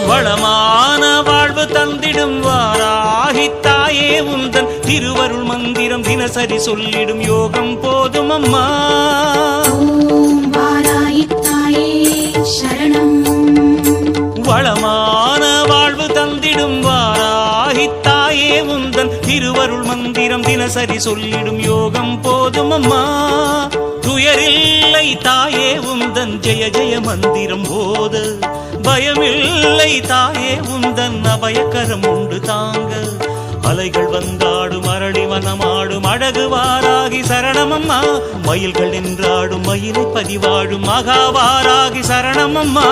வளமான வாழ்வு தந்திடும் வாராகித்தாயே உந்தன் திருவருள் மந்திரம் தினசரி சொல்லிடும் யோகம் போதும் அம்மா. வாராகித்தாயே சரணம். வளமான வாழ்வு தந்திடும் வாராகித்தாயே உந்தன் திருவருள் மந்திரம் தினசரி சொல்லிடும் யோகம் போதும் அம்மா. துயரில்லை தாயே உந்தன் ஜெய ஜெய மந்திரம் போத, பயமில்லை தாயே உந்தன் அபயக்கரம் உண்டு தாங்க. அலைகள் வந்தாடும் அரளி வனமாடும் அழகு வாராகி சரணமம்மா. மயில்கள் நின்றாடும் மயிலை பதிவாடும் மகாவாராகி சரணமம்மா.